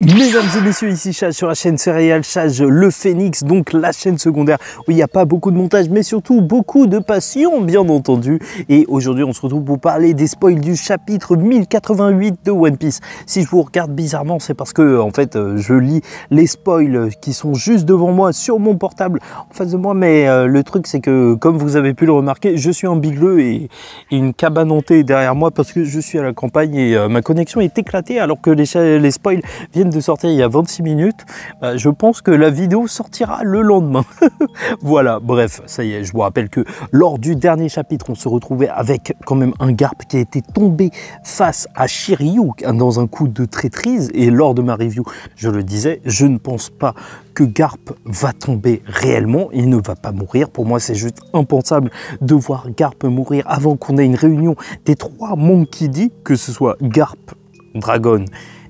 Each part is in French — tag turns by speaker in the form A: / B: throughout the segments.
A: Mesdames et messieurs, ici Chaz sur la chaîne Céréales, Chaz le Phénix, donc la chaîne secondaire où il n'y a pas beaucoup de montage mais surtout beaucoup de passion bien entendu. Et aujourd'hui on se retrouve pour parler des spoils du chapitre 1088 de One Piece. Si je vous regarde bizarrement, c'est parce que en fait je lis les spoils qui sont juste devant moi sur mon portable en face de moi, mais le truc c'est que comme vous avez pu le remarquer, je suis en bigleux et une cabane hantée derrière moi parce que je suis à la campagne et ma connexion est éclatée alors que les spoils viennent de sortir il y a 26 minutes. Je pense que la vidéo sortira le lendemain. Voilà, bref, ça y est, je vous rappelle que lors du dernier chapitre, on se retrouvait avec quand même un Garp qui a été tombé face à Shiryu dans un coup de traîtrise. Et lors de ma review, je le disais, je ne pense pas que Garp va tomber réellement, il ne va pas mourir. Pour moi, c'est juste impensable de voir Garp mourir avant qu'on ait une réunion des trois Monkey D, que ce soit Garp, Dragon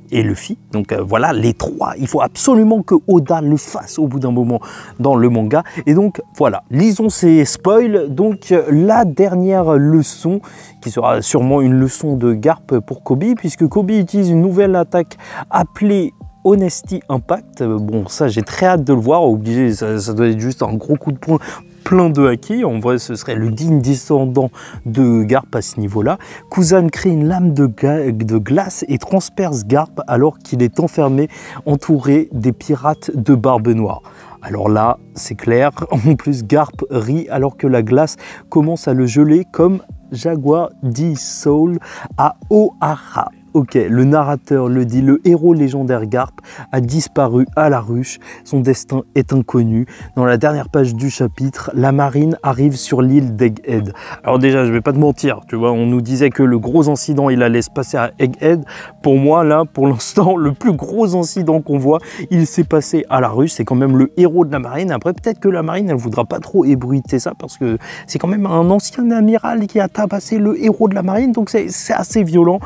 A: et Luffy. Donc voilà, les trois, il faut absolument que Oda le fasse au bout d'un moment dans le manga. Et donc voilà, lisons ces spoils. Donc la dernière leçon, qui sera sûrement une leçon de Garp pour Koby, puisque Koby utilise une nouvelle attaque appelée Honesty Impact. Bon, ça j'ai très hâte de le voir. Obligé, ça doit être juste un gros coup de poing plein de haki. En vrai, ce serait le digne descendant de Garp à ce niveau-là. Kuzan crée une lame de glace et transperce Garp alors qu'il est enfermé, entouré des pirates de Barbe Noire. Alors là, c'est clair. En plus, Garp rit alors que la glace commence à le geler comme Jaguar D. Soul à Ohara. Ok, le narrateur le dit, le héros légendaire Garp a disparu à la ruche, son destin est inconnu. Dans la dernière page du chapitre, la marine arrive sur l'île d'Egghead. Alors déjà, je vais pas te mentir, tu vois, on nous disait que le gros incident, il allait se passer à Egghead. Pour moi, là, pour l'instant, le plus gros incident qu'on voit, il s'est passé à la ruche. C'est quand même le héros de la marine. Après, peut-être que la marine, elle voudra pas trop ébruiter ça, parce que c'est quand même un ancien amiral qui a tabassé le héros de la marine, donc c'est assez violent.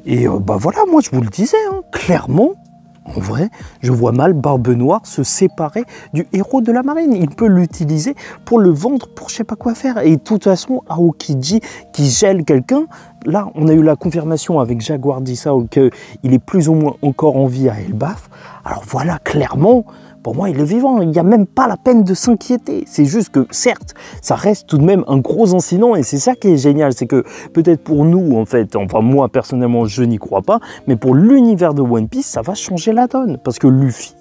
A: Et bah voilà, moi je vous le disais, hein, clairement, en vrai, je vois mal Barbe Noire se séparer du héros de la marine. Il peut l'utiliser pour le vendre pour je sais pas quoi faire. Et de toute façon, Aokiji qui gèle quelqu'un, là on a eu la confirmation avec Jaguar D. Soul qu'il est plus ou moins encore en vie à Elbaf. Alors voilà, clairement, pour moi, il est vivant. Il n'y a même pas la peine de s'inquiéter. C'est juste que, certes, ça reste tout de même un gros incident. Et c'est ça qui est génial. C'est que peut-être pour nous, en fait, enfin moi, personnellement, je n'y crois pas. Mais pour l'univers de One Piece, ça va changer la donne. Parce que Luffy,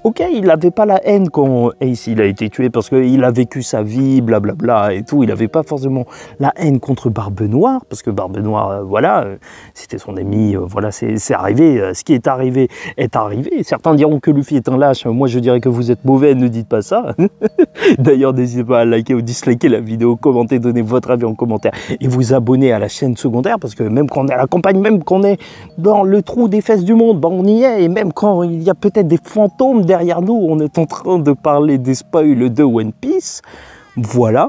A: ok, il n'avait pas la haine quand Ace il a été tué parce qu'il a vécu sa vie, blablabla et tout. Il n'avait pas forcément la haine contre Barbe Noire. Parce que Barbe Noire, voilà, c'était son ami. Voilà, c'est arrivé. Ce qui est arrivé est arrivé. Certains diront que Luffy est un lâche. Moi, je dirais que vous êtes mauvais, ne dites pas ça. D'ailleurs, n'hésitez pas à liker ou disliker la vidéo, commenter, donner votre avis en commentaire et vous abonner à la chaîne secondaire, parce que même quand on est à la campagne, même quand on est dans le trou des fesses du monde, ben on y est. Et même quand il y a peut-être des fantômes derrière nous, on est en train de parler des spoils de One Piece. Voilà.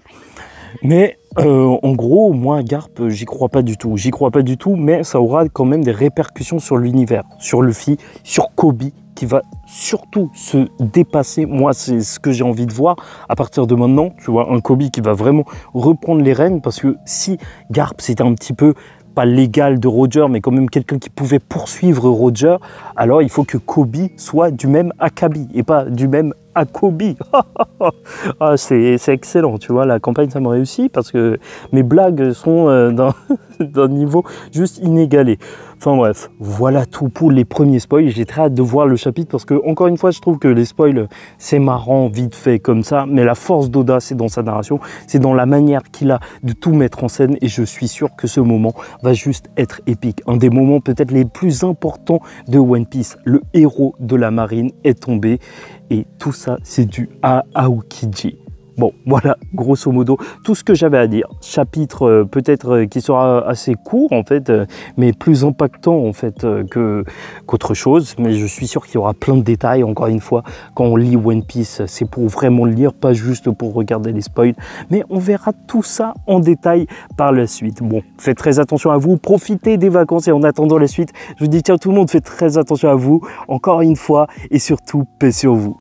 A: Mais en gros, moi, Garp, j'y crois pas du tout. J'y crois pas du tout, mais ça aura quand même des répercussions sur l'univers, sur Luffy, sur Koby, qui va surtout se dépasser. Moi, c'est ce que j'ai envie de voir à partir de maintenant. Tu vois, un Koby qui va vraiment reprendre les rênes, parce que si Garp, c'était un petit peu pas l'égal de Roger, mais quand même quelqu'un qui pouvait poursuivre Roger, alors il faut que Koby soit du même Akabi et pas du même Koby. Ah, c'est excellent, tu vois, la campagne ça me réussit parce que mes blagues sont d'un niveau juste inégalé. Enfin bref, voilà tout pour les premiers spoils. J'ai très hâte de voir le chapitre parce que, encore une fois, je trouve que les spoils, c'est marrant, vite fait comme ça, mais la force d'Oda, c'est dans sa narration, c'est dans la manière qu'il a de tout mettre en scène, et je suis sûr que ce moment va juste être épique. Un des moments peut-être les plus importants de One Piece. Le héros de la marine est tombé, et tout ça, c'est dû à Aokiji. Bon, voilà, grosso modo, tout ce que j'avais à dire. Chapitre peut-être qui sera assez court, en fait, mais plus impactant, en fait, qu'autre chose. Mais je suis sûr qu'il y aura plein de détails. Encore une fois, quand on lit One Piece, c'est pour vraiment le lire, pas juste pour regarder les spoils. Mais on verra tout ça en détail par la suite. Bon, faites très attention à vous, profitez des vacances, et en attendant la suite, je vous dis ciao tout le monde, faites très attention à vous, encore une fois, et surtout, paix sur vous.